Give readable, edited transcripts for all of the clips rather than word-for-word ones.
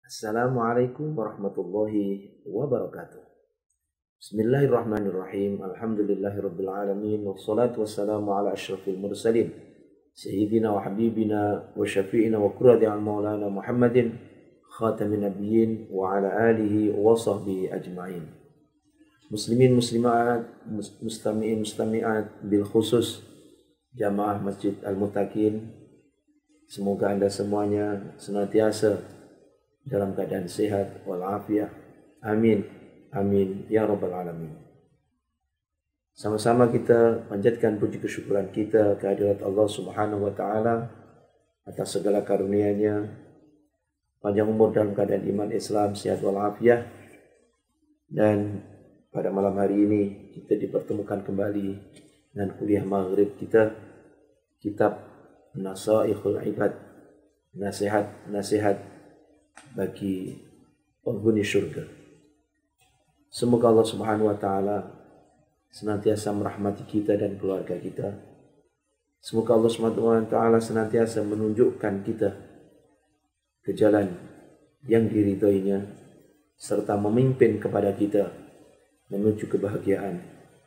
Assalamualaikum warahmatullahi wabarakatuh. Bismillahirrahmanirrahim. Alhamdulillahirabbil alamin wassalatu wassalamu ala asyrafil mursalin sayyidina wa habibina wa syafi'ina wa qurrati maulana Muhammadin khatamin nabiyyin wa ala alihi wa sahbihi ajma'in. Muslimin muslimat mustami'in mustami'at bil khusus Jamaah Masjid Al-Muttaqin, semoga Anda semuanya senantiasa dalam keadaan sehat walafiat. Amin. Amin ya rabbal alamin. Sama-sama kita panjatkan puji kesyukuran kita kehadirat Allah Subhanahu wa taala atas segala karunia-Nya, panjang umur dalam keadaan iman Islam, sehat walafiat. Dan pada malam hari ini kita dipertemukan kembali dengan kuliah maghrib kita, kitab Nasaihul Ibad, nasihat bagi penghuni surga. Semoga Allah Subhanahu wa taala senantiasa merahmati kita dan keluarga kita. Semoga Allah Subhanahu wa taala senantiasa menunjukkan kita ke jalan yang diridhoinya serta memimpin kepada kita menuju kebahagiaan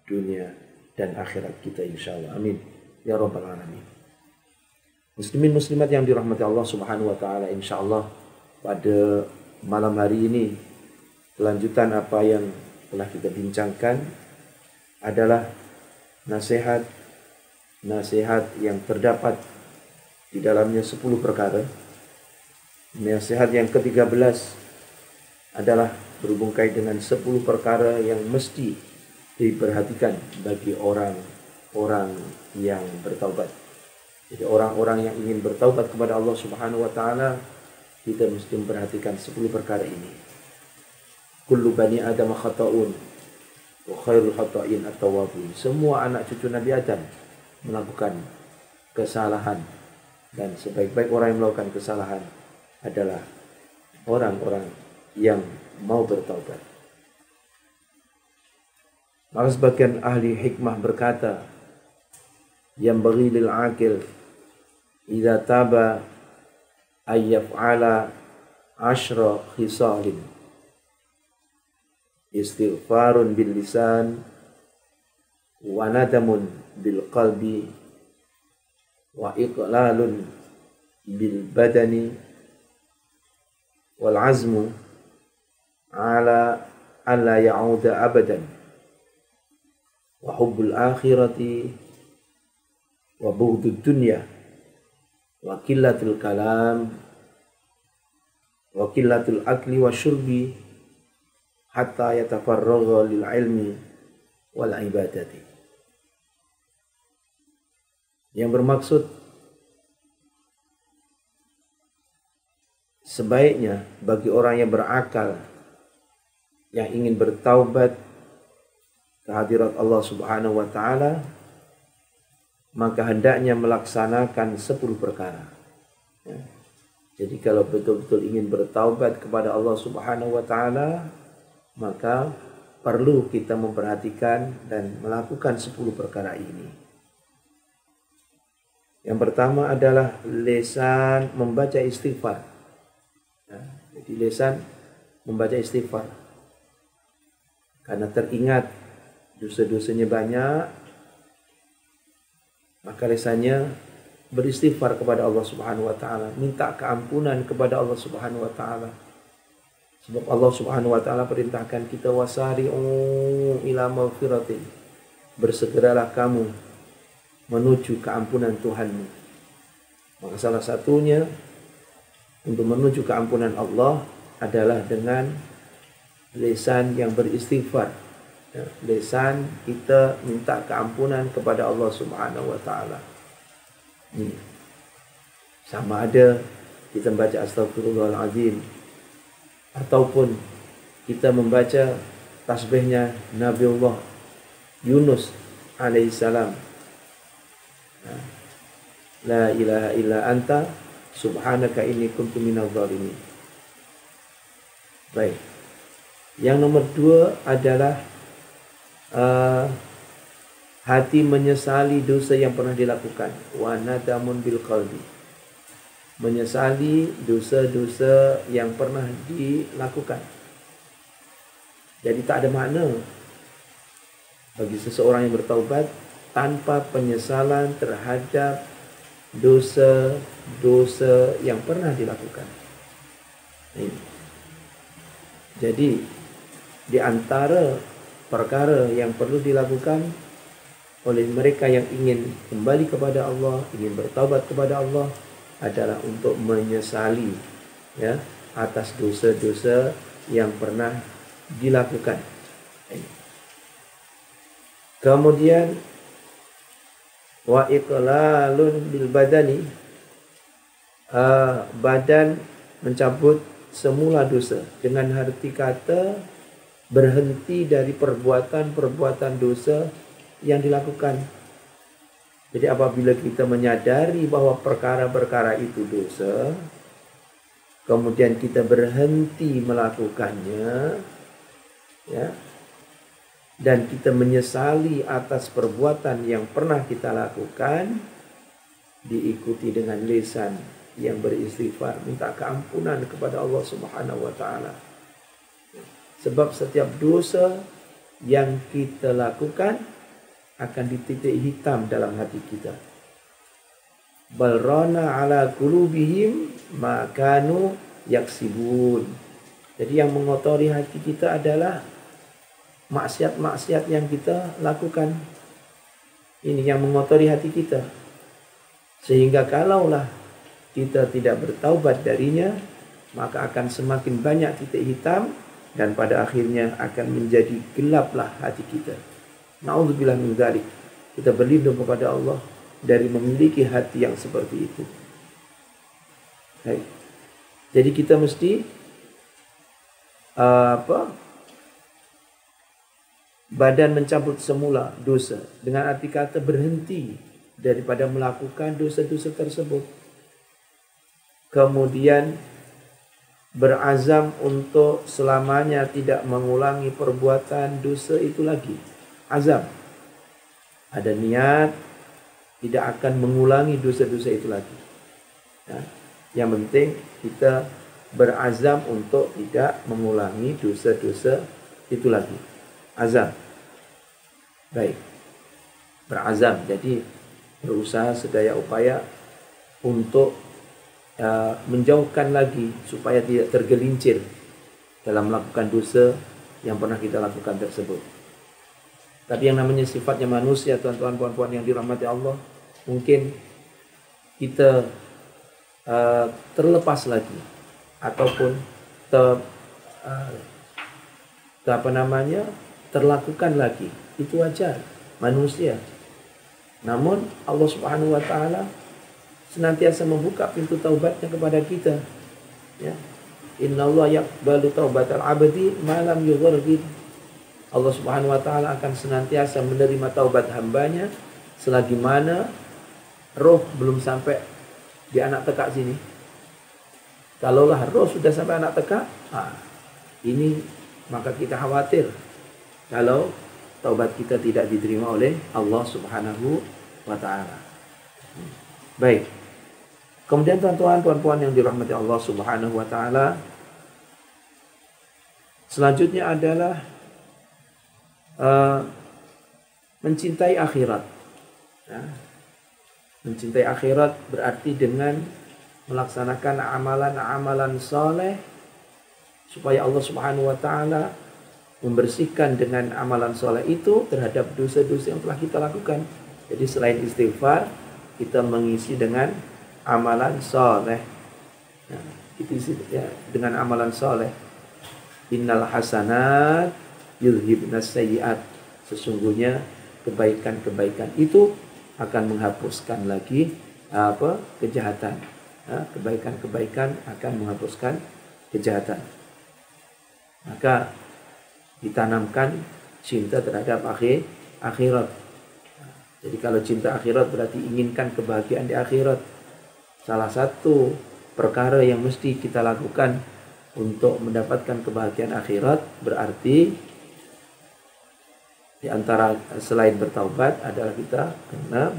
dunia dan akhirat kita insyaallah. Amin ya rabbal alamin. Muslimin muslimat yang dirahmati Allah Subhanahu wa taala, insyaallah pada malam hari ini kelanjutan apa yang telah kita bincangkan adalah nasihat yang terdapat di dalamnya 10 perkara. Nasihat yang ke-13 adalah berhubung kait dengan 10 perkara yang mesti diperhatikan bagi orang-orang yang bertaubat. Jadi orang-orang yang ingin bertaubat kepada Allah Subhanahu wa taala, kita mesti memperhatikan 10 perkara ini. Kullu bani Adam khata'un wa khairul khata'in at-tawwabun. Semua anak cucu Nabi Adam melakukan kesalahan, dan sebaik-baik orang yang melakukan kesalahan adalah orang-orang yang mau bertaubat. Maka sebagian ahli hikmah berkata, yang bagi lil aqil idza taba ayyaf'ala 10 khisalin. Istighfarun bil lisan wa nadamun bil qalbi wa iqlalun bil badani wal azmu ala alla ya'uda abadan wa hubbul akhirati wa bughdud dunya wa qillatul kalam wa qillatul akli wa syurbi hatta yatafarragha lil ilmi wal ibadati. Yang bermaksud sebaiknya bagi orang yang berakal yang ingin bertaubat ke hadirat Allah Subhanahu wa taala, maka hendaknya melaksanakan 10 perkara. Ya. Jadi kalau betul-betul ingin bertaubat kepada Allah Subhanahu wa taala, maka perlu kita memperhatikan dan melakukan 10 perkara ini. Yang pertama adalah lisan membaca istighfar. Ya. Jadi lisan membaca istighfar. Karena teringat dosa-dosanya banyak, maka lisannya beristighfar kepada Allah Subhanahu wa taala, minta keampunan kepada Allah Subhanahu wa taala. Sebab Allah Subhanahu wa taala perintahkan kita wasari'u ila maghfiratin. Bersegeralah kamu menuju keampunan Tuhanmu. Maka salah satunya untuk menuju keampunan Allah adalah dengan lisan yang beristighfar. Ya, lisan kita minta keampunan kepada Allah Subhanahu wa taala. Sama ada kita membaca astagfirullahaladzim ataupun kita membaca tasbihnya Nabiullah Yunus alaihissalam, la ilaha illa anta subhanaka inni kuntu minadh dhalimin. Baik. Yang nomor 2 adalah hati menyesali dosa yang pernah dilakukan. Wa nadamun bil qalbi. menyesali dosa-dosa yang pernah dilakukan. Jadi tak ada makna bagi seseorang yang bertaubat tanpa penyesalan terhadap dosa-dosa yang pernah dilakukan. Jadi di antara perkara yang perlu dilakukan oleh mereka yang ingin kembali kepada Allah, ingin bertaubat kepada Allah adalah untuk menyesali atas dosa-dosa yang pernah dilakukan. Kemudian wa iqlalun bil badani, badan mencabut semula dosa, dengan arti kata berhenti dari perbuatan-perbuatan dosa yang dilakukan. Jadi apabila kita menyadari bahwa perkara-perkara itu dosa, kemudian kita berhenti melakukannya, dan kita menyesali atas perbuatan yang pernah kita lakukan, diikuti dengan lisan yang beristighfar, minta keampunan kepada Allah Subhanahu wa taala. Sebab setiap dosa yang kita lakukan akan dititik hitam dalam hati kita. Bal rana ala qulubihim ma kanu yaksibun. Jadi yang mengotori hati kita adalah maksiat-maksiat yang kita lakukan. Ini yang mengotori hati kita. Sehingga kalaulah kita tidak bertaubat darinya, maka akan semakin banyak titik hitam dan pada akhirnya akan menjadi gelaplah hati kita. Na'udzubillah min dzalik. Kita berlindung kepada Allah dari memiliki hati yang seperti itu. Baik. Jadi kita mesti badan mencabut semula dosa, dengan arti kata berhenti daripada melakukan dosa-dosa tersebut. Kemudian berazam untuk selamanya tidak mengulangi perbuatan dosa itu lagi. Azam. Ada niat tidak akan mengulangi dosa-dosa itu lagi. Yang penting kita berazam untuk tidak mengulangi dosa-dosa itu lagi. Azam. Baik. Berazam. Jadi berusaha sedaya upaya untuk menjauhkan lagi supaya tidak tergelincir dalam melakukan dosa yang pernah kita lakukan tersebut. Tapi yang namanya sifatnya manusia, tuan-tuan puan-puan yang dirahmati Allah, mungkin kita terlepas lagi ataupun terlakukan lagi. Itu wajar, manusia. Namun Allah Subhanahu wa taala senantiasa membuka pintu taubatnya kepada kita. Innallaha yaqbalu taubatal abdi ma lam yughargir. Allah Subhanahu wa taala akan senantiasa menerima taubat hambanya selagi mana roh belum sampai di anak tekak sini. Kalaulah roh sudah sampai anak tekak, ini maka kita khawatir kalau taubat kita tidak diterima oleh Allah Subhanahu wa taala. Baik. Kemudian tuan-tuan puan-puan yang dirahmati Allah Subhanahu wa taala, selanjutnya adalah mencintai akhirat. Mencintai akhirat berarti dengan melaksanakan amalan-amalan soleh supaya Allah Subhanahu wa taala membersihkan dengan amalan soleh itu terhadap dosa-dosa yang telah kita lakukan. Jadi selain istighfar, kita mengisi dengan amalan soleh. Itu dengan amalan soleh. Innal hasanat yudhibnas sayyi'at. Sesungguhnya kebaikan-kebaikan itu akan menghapuskan lagi kejahatan. Kebaikan-kebaikan akan menghapuskan kejahatan. Maka ditanamkan cinta terhadap akhirat. Jadi kalau cinta akhirat berarti inginkan kebahagiaan di akhirat. Salah satu perkara yang mesti kita lakukan untuk mendapatkan kebahagiaan akhirat berarti di antara selain bertaubat adalah kita kena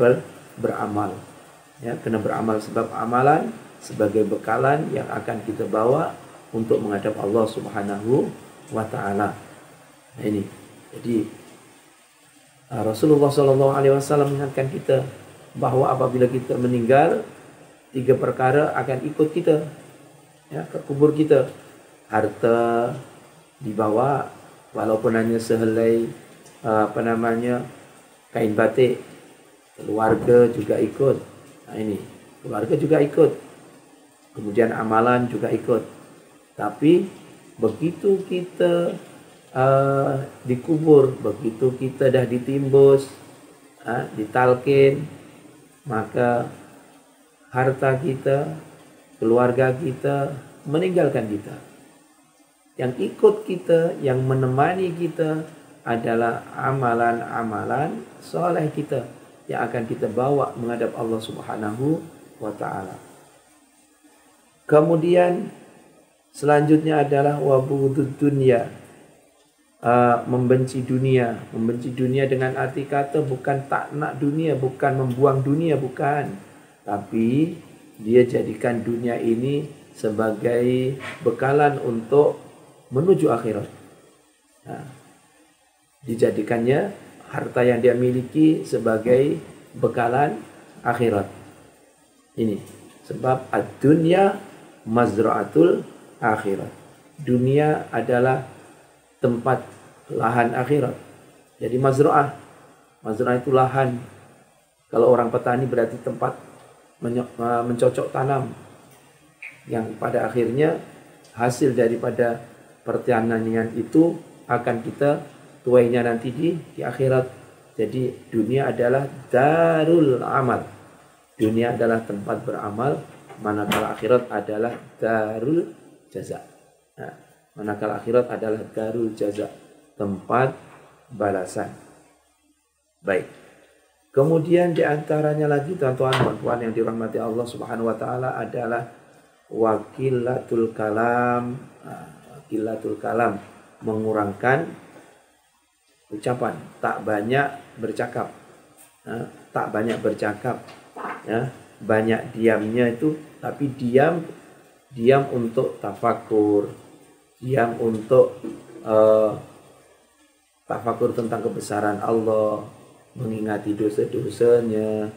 beramal. Kena beramal sebab amalan sebagai bekalan yang akan kita bawa untuk menghadap Allah Subhanahu wa taala. Nah, ini. Jadi Rasulullah SAW mengingatkan kita bahwa apabila kita meninggal, 3 perkara akan ikut kita, ya, ke kubur kita. Harta dibawa, walaupun hanya sehelai kain batik. Keluarga juga ikut. Nah, ini keluarga juga ikut. Kemudian amalan juga ikut. Tapi begitu kita dikubur, begitu kita dah ditimbus, ditalkin, maka harta kita, keluarga kita meninggalkan kita. Yang ikut kita, yang menemani kita adalah amalan-amalan soleh kita yang akan kita bawa menghadap Allah Subhanahu wa taala. Kemudian selanjutnya adalah wabudud dunya, membenci dunia. Membenci dunia dengan arti kata bukan tak nak dunia, bukan membuang dunia, bukan. Tapi dia jadikan dunia ini sebagai bekalan untuk menuju akhirat. Nah, dijadikannya harta yang dia miliki sebagai bekalan akhirat. Ini sebab ad-dunya mazra'atul akhirat. Dunia adalah tempat lahan akhirat. Jadi mazra'ah. Mazra'ah itu lahan. Kalau orang petani berarti tempat mencocok tanam. Yang pada akhirnya hasil daripada pertanian itu akan kita tuainya nanti di akhirat. Jadi dunia adalah darul amal. Dunia adalah tempat beramal, manakala akhirat adalah darul jaza. Nah, manakala akhirat adalah darul jaza, tempat balasan. Baik. Kemudian di antaranya lagi tuan-tuan yang dirahmati Allah Subhanahu wa taala adalah wakilatul kalam. Wakilatul kalam, mengurangkan ucapan, tak banyak bercakap. Tak banyak bercakap, ya, banyak diamnya itu, tapi diam untuk tafakur, diam untuk tafakur tentang kebesaran Allah, mengingati dosa-dosanya,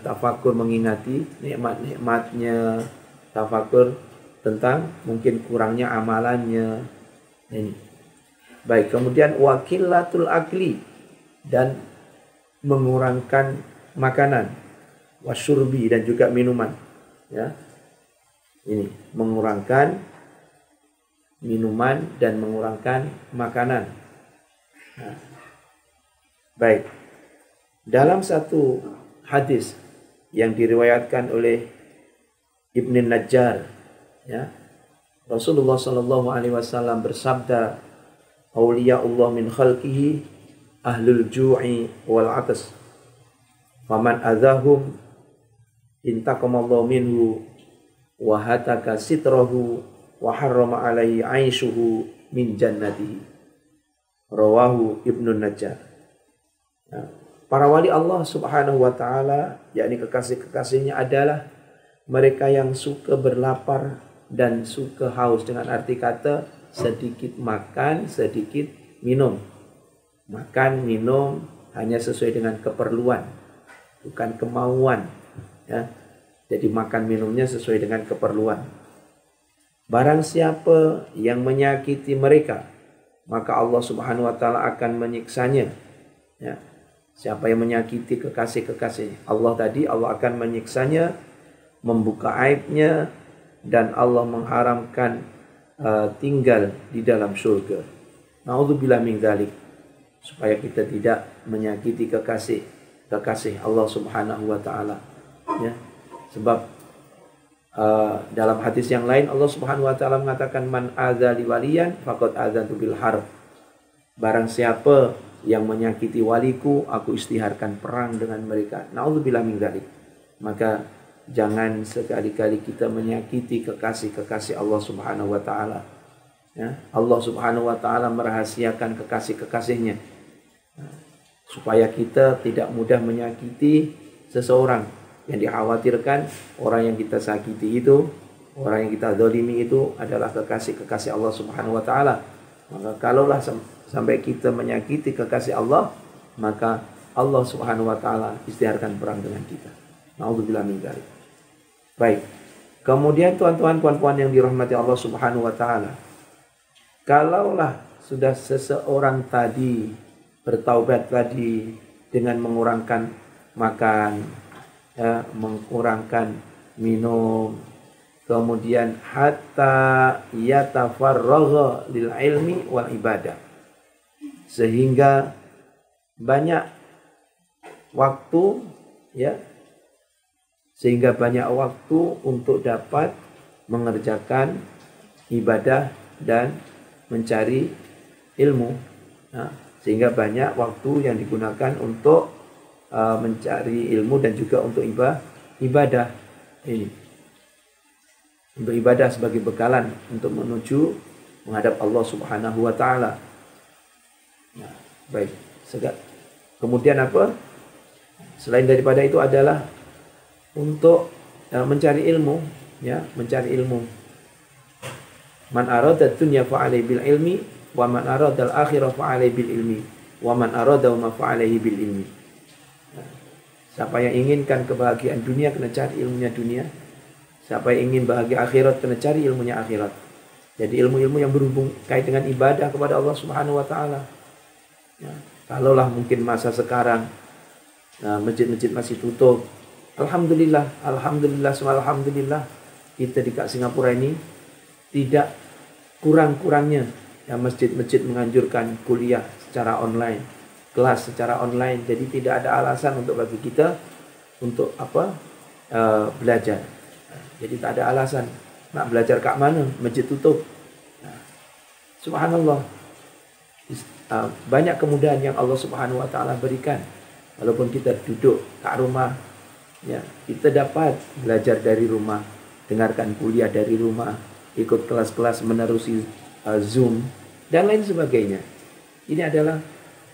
tafakur mengingati nikmat-nikmatnya, tafakur tentang mungkin kurangnya amalannya. Ini. Baik, kemudian wakilatul akli, dan mengurangkan makanan, wasyurbi, dan juga minuman. Ya, ini mengurangkan minuman dan mengurangkan makanan. Nah, baik, dalam satu hadis yang diriwayatkan oleh Ibn Najjar, ya, Rasulullah SAW bersabda, Auliyaullah min khalqihi ahlul ju'i wal atas, faman adahum intaqamallahu minhu wa hataka sitrahu wa harrama alaihi aishuhu min jannatihi. Rawahu Ibnu Najjar. Nah, para wali Allah Subhanahu wa taala, yakni kekasih-kekasihnya adalah mereka yang suka berlapar dan suka haus, dengan arti kata sedikit makan, sedikit minum. Makan, minum hanya sesuai dengan keperluan, bukan kemauan. Ya. Jadi makan minumnya sesuai dengan keperluan. Barang siapa yang menyakiti mereka, maka Allah Subhanahu wa taala akan menyiksanya. Ya. Siapa yang menyakiti kekasih-kekasihnya, Allah akan menyiksanya, membuka aibnya, dan Allah mengharamkan tinggal di dalam surga. Na'udzubillah min dzalik. Supaya kita tidak menyakiti kekasih Allah Subhanahu wa taala. Ya. Sebab dalam hadis yang lain Allah Subhanahu wa taala mengatakan, man adzali waliyan faqad adzantu bil harb. Barang siapa yang menyakiti waliku, aku istiharkan perang dengan mereka. Na'udzubillah min dzalik. Maka jangan sekali-kali kita menyakiti kekasih-kekasih Allah Subhanahu wa taala. Ya, Allah Subhanahu wa taala merahasiakan kekasih-kekasihnya. Supaya kita tidak mudah menyakiti seseorang. Yang dikhawatirkan orang yang kita sakiti itu, orang yang kita zalimi itu adalah kekasih-kekasih Allah Subhanahu wa taala. Maka kalaulah sampai kita menyakiti kekasih Allah, maka Allah Subhanahu wa taala istiharkan perang dengan kita. Nauzubillah min dzalik. Baik. Kemudian tuan-tuan puan-puan yang dirahmati Allah Subhanahu wa taala, kalaulah sudah seseorang tadi bertaubat tadi dengan mengurangkan makan, ya, mengurangkan minum, kemudian hatta yatafarragha lil ilmi wal ibadah, sehingga banyak waktu, ya, sehingga banyak waktu untuk dapat mengerjakan ibadah dan mencari ilmu. Nah, sehingga banyak waktu yang digunakan untuk mencari ilmu dan juga untuk ibadah ini, untuk ibadah sebagai bekalan untuk menuju menghadap Allah Subhanahu wa taala. Nah, baik. Kemudian apa? Selain daripada itu adalah untuk mencari ilmu, ya, mencari ilmu. Man arada dunya fa alaihi bil ilmi wa man arada al akhirah fa alaihi bil ilmi wa man arada ma fa alaihi bil ilmi. Nah, siapa yang inginkan kebahagiaan dunia kena cari ilmunya dunia. Siapa yang ingin bahagia akhirat kena cari ilmunya akhirat. Jadi ilmu-ilmu yang berhubung kait dengan ibadah kepada Allah Subhanahu wa taala. Ya, kalaulah mungkin masa sekarang masjid-masjid masih tutup, alhamdulillah kita di Singapura ini tidak kurang-kurangnya ya masjid-masjid menganjurkan kuliah secara online, kelas secara online. Jadi tidak ada alasan untuk bagi kita untuk belajar. Jadi tak ada alasan nak belajar kat mana, masjid tutup. Subhanallah, banyak kemudahan yang Allah Subhanahu wa taala berikan. Walaupun kita duduk kat rumah, ya, kita dapat belajar dari rumah, dengarkan kuliah dari rumah, ikut kelas-kelas menerusi Zoom dan lain sebagainya. Ini adalah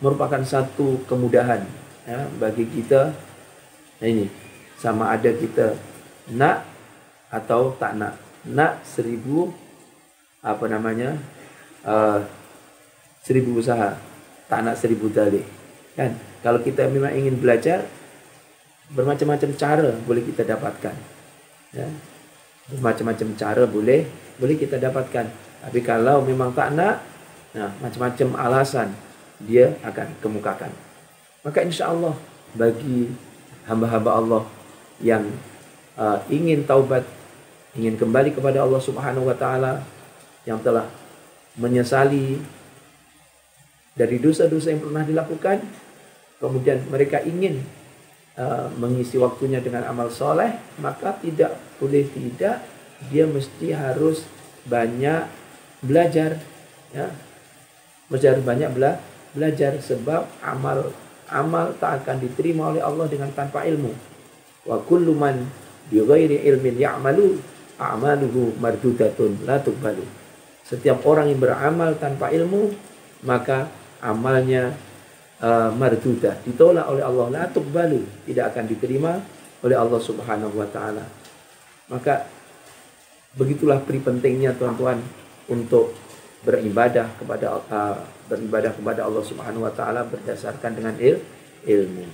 merupakan satu kemudahan, ya, bagi kita. Nah, ini sama ada kita nak atau tak nak. Nak 1000 usaha, tak nak 1000 dalih. Kan? Kalau kita memang ingin belajar, bermacam-macam cara boleh kita dapatkan. Ya. Bermacam-macam cara boleh kita dapatkan. Tapi kalau memang tak nak, nah, macam-macam alasan dia akan kemukakan. Maka insya Allah bagi hamba-hamba Allah yang ingin taubat, ingin kembali kepada Allah Subhanahu wa taala, yang telah menyesali dari dosa-dosa yang pernah dilakukan, kemudian mereka ingin mengisi waktunya dengan amal soleh, maka tidak boleh tidak, dia mesti harus banyak belajar, ya, mesti harus banyak belajar, sebab amal tak akan diterima oleh Allah dengan tanpa ilmu. Wa kullu man bi ghairi ilmin ya'malu a'maluhu mardudatun la tuqbalu. Setiap orang yang beramal tanpa ilmu, maka amalnya mardudah, ditolak oleh Allah, la tuqbalu, tidak akan diterima oleh Allah Subhanahu wa taala. Maka begitulah pentingnya tuan-tuan untuk beribadah kepada Allah Subhanahu wa taala berdasarkan dengan ilmu.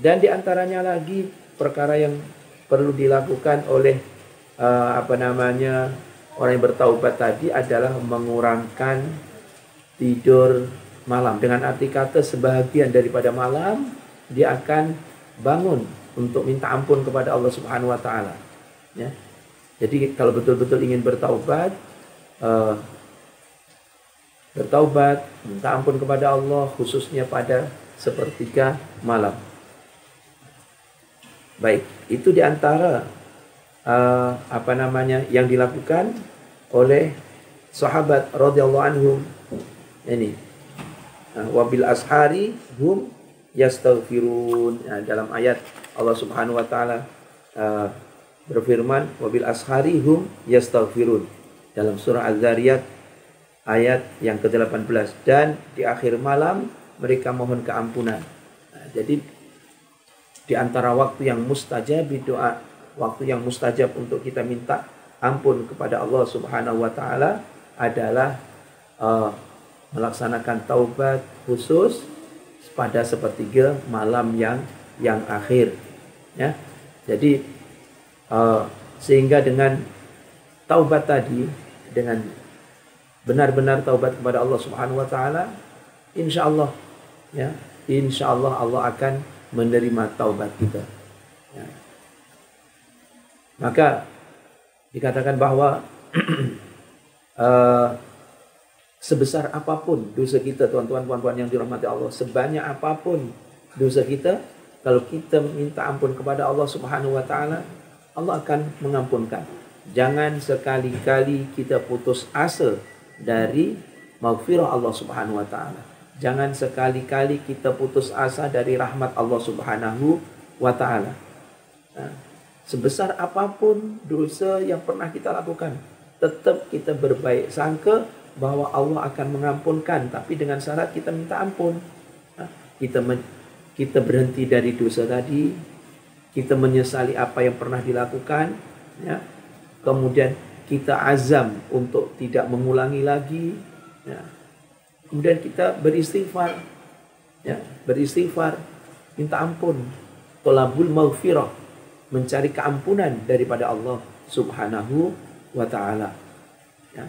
Dan diantaranya lagi perkara yang perlu dilakukan oleh orang yang bertaubat tadi adalah mengurangkan tidur malam. Dengan arti kata sebahagian daripada malam dia akan bangun untuk minta ampun kepada Allah Subhanahu wa taala. Ya. Jadi kalau betul-betul ingin bertaubat, minta ampun kepada Allah khususnya pada sepertiga malam. Baik, itu diantara yang dilakukan oleh sahabat radhiyallahu anhum. Ini wabil ashari hum yastaghfirun. Dalam ayat Allah Subhanahu wa taala berfirman wabil ashari hum yastaghfirun dalam surah Az-Zariyat ayat yang ke-18, dan di akhir malam mereka mohon keampunan. Jadi Di antara waktu yang mustajab doa, waktu yang mustajab untuk kita minta ampun kepada Allah Subhanahu wa taala adalah melaksanakan taubat khusus pada sepertiga malam yang akhir, ya. Jadi sehingga dengan taubat tadi, dengan benar-benar taubat kepada Allah Subhanahu wa taala, insyaallah, ya, insyaallah Allah akan menerima taubat kita, ya. Maka dikatakan bahwa sebesar apapun dosa kita, tuan-tuan puan-puan yang dirahmati Allah, sebanyak apapun dosa kita, kalau kita minta ampun kepada Allah Subhanahu wa taala, Allah akan mengampunkan. Jangan sekali-kali kita putus asa dari maghfirah Allah Subhanahu wa taala. Jangan sekali-kali kita putus asa dari rahmat Allah Subhanahu wa taala. Sebesar apapun dosa yang pernah kita lakukan, tetap kita berbaik sangka bahwa Allah akan mengampunkan, tapi dengan syarat kita minta ampun. Kita berhenti dari dosa tadi, kita menyesali apa yang pernah dilakukan, ya. Kemudian kita azam untuk tidak mengulangi lagi, ya. Kemudian kita beristighfar, ya, beristighfar, minta ampun, tolabul maghfirah, mencari keampunan daripada Allah Subhanahu wa taala, ya.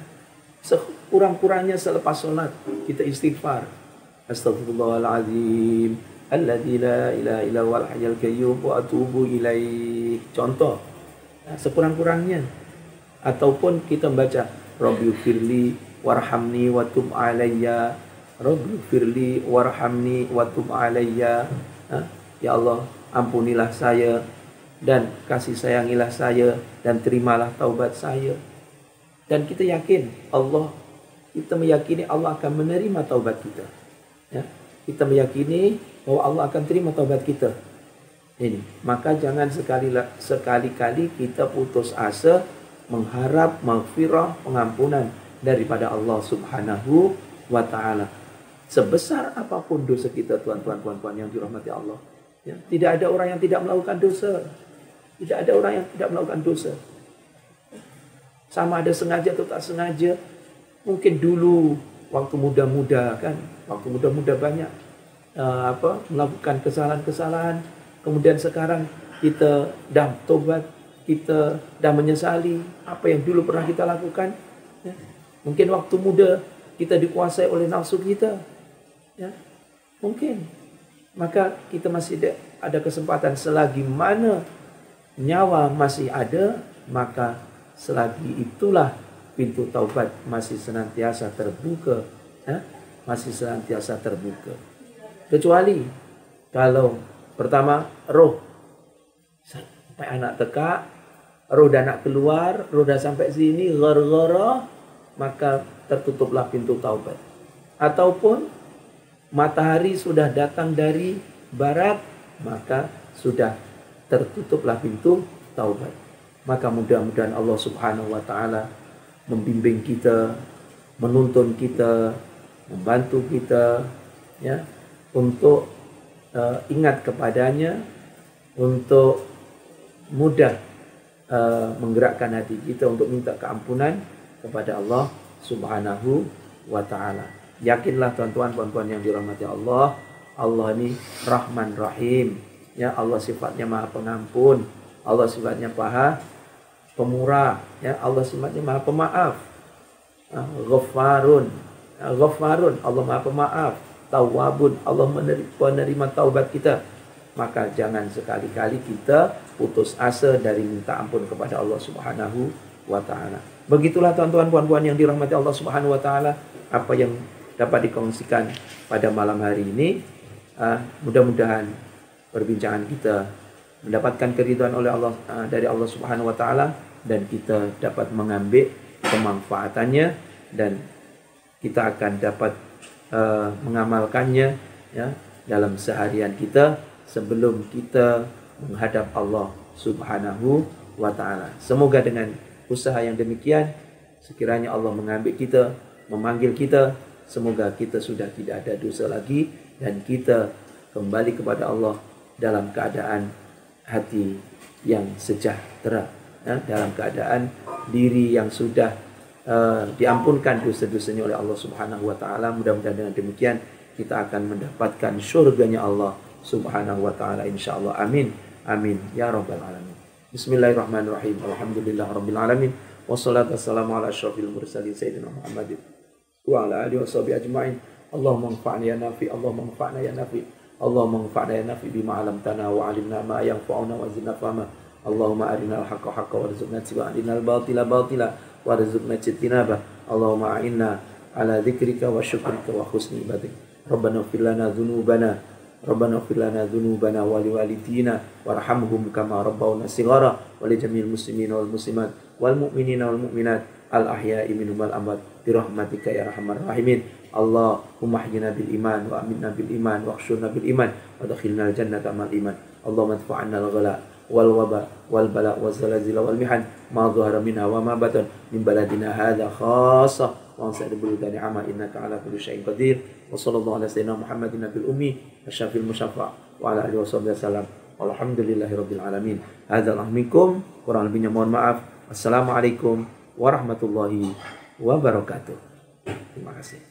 Sekurang-kurangnya selepas sholat kita istighfar, astagfirullahaladzim alladzi la ilaha illa huwal hayyul qayyum wa atubu ilaih, contoh, ya, sekurang-kurangnya. Ataupun kita membaca Rabbighfirli warhamni wa tub alayya, Rabbighfirli warhamni wa tub alayya, ya Allah ampunilah saya dan kasih sayangilah saya dan terimalah taubat saya. Dan kita yakin kita meyakini Allah akan menerima taubat kita, ya. Kita meyakini bahwa Allah akan terima taubat kita ini. Maka jangan sekali-kali kita putus asa mengharap maghfirah, pengampunan daripada Allah Subhanahu wa taala. Sebesar apapun dosa kita, tuan-tuan puan-puan yang dirahmati Allah, ya. Tidak ada orang yang tidak melakukan dosa. Tidak ada orang yang tidak melakukan dosa. Sama ada sengaja atau tak sengaja. Mungkin dulu waktu muda-muda, kan, waktu muda-muda banyak melakukan kesalahan-kesalahan. Kemudian sekarang kita dah tobat, kita dah menyesali apa yang dulu pernah kita lakukan, ya. Mungkin waktu muda kita dikuasai oleh nafsu kita, ya. Mungkin. Maka kita masih ada kesempatan, selagi mana nyawa masih ada, maka selagi itulah pintu taubat masih senantiasa terbuka, ya. Masih senantiasa terbuka. Kecuali kalau pertama roh sampai anak teka, roh dah nak keluar, roh dah sampai sini, gara-gara, maka tertutuplah pintu taubat. Ataupun matahari sudah datang dari barat, maka sudah tertutuplah pintu taubat. Maka mudah-mudahan Allah Subhanahu wa taala membimbing kita, menuntun kita, membantu kita, ya, untuk ingat kepadanya, untuk mudah menggerakkan hati kita untuk minta keampunan kepada Allah Subhanahu wa taala. Yakinlah tuan-tuan puan-puan yang dirahmati Allah, Allah ini Rahman Rahim, ya. Allah sifatnya Maha Pengampun, Allah sifatnya Maha Pemurah, ya. Allah sifatnya Maha Pemaaf, Ghaffarun, Ghaffarun, Allah Maha Pemaaf, Tawwabun, Allah menerima taubat kita. Maka jangan sekali-kali kita putus asa dari minta ampun kepada Allah Subhanahu wa taala. Begitulah tuan-tuan puan-puan yang dirahmati Allah Subhanahu wa taala, apa yang dapat dikongsikan pada malam hari ini. Mudah-mudahan perbincangan kita mendapatkan keridhaan oleh Allah, dari Allah Subhanahu wa taala, dan kita dapat mengambil kemanfaatannya, dan kita akan dapat mengamalkannya, ya, dalam seharian kita sebelum kita menghadap Allah Subhanahu wa taala. Semoga dengan usaha yang demikian, sekiranya Allah mengambil kita, memanggil kita, semoga kita sudah tidak ada dosa lagi dan kita kembali kepada Allah dalam keadaan hati yang sejahtera, dalam keadaan diri yang sudah diampunkan dosa-dosanya oleh Allah Subhanahu wa taala. Mudah-mudahan dengan demikian kita akan mendapatkan surganya Allah Subhanahu wa taala insyaallah. Amin. Amin ya rabbal alamin. Bismillahirrahmanirrahim. Alhamdulillahirabbil alamin. Wassalatu wassalamu ala asyrofil mursalin sayyidina Muhammadin wa ala alihi washabihi ajmain. Allahumma anfa'na ya nafi, Allahumma anfa'na ya nafi, Allahumma anfa'na ya nafi bima 'allamtana wa 'allimna ma yanfa'una wa zidna fahma. Allahumma arinal haqqa haqqan warzuqna ittiba'ahu, arinal batila batila warzuqna ijtinabah. Allahumma a'inna ala dzikrika wa syukrika wa husni ibadatik. Rabbana ighfir lana dzunubana, Rabbana ighfir lana dzunubana wa liwalidina warhamhum kama rabbawna shighara wa li jami'il muslimina wal muslimat wal mu'minina wal mu'minat al ahya'i minhum wal amwat bi rahmatika ya arhamar rahimin. Allahumma ahyina bil iman wa aminna bil iman wa akhshurna bil iman wa adkhilna al jannata ma'al iman. Allahumma adfa'anna al ghala wal waba wal bala wal zalazil wal mihan ma dhahara minha wa ma batan min baladina hadha khassa wa sa'ir buludani ama innaka ala kulli syai'in qadir. Wa sallallahu ala sayyidina Muhammadin nabil ummi asyafil musaffa wa ala alihi washabihi wasallam. Walhamdulillahirabbil alamin. Hadzal minkum, kurang lebihnya mohon maaf. Assalamualaikum warahmatullahi wabarakatuh. Terima kasih.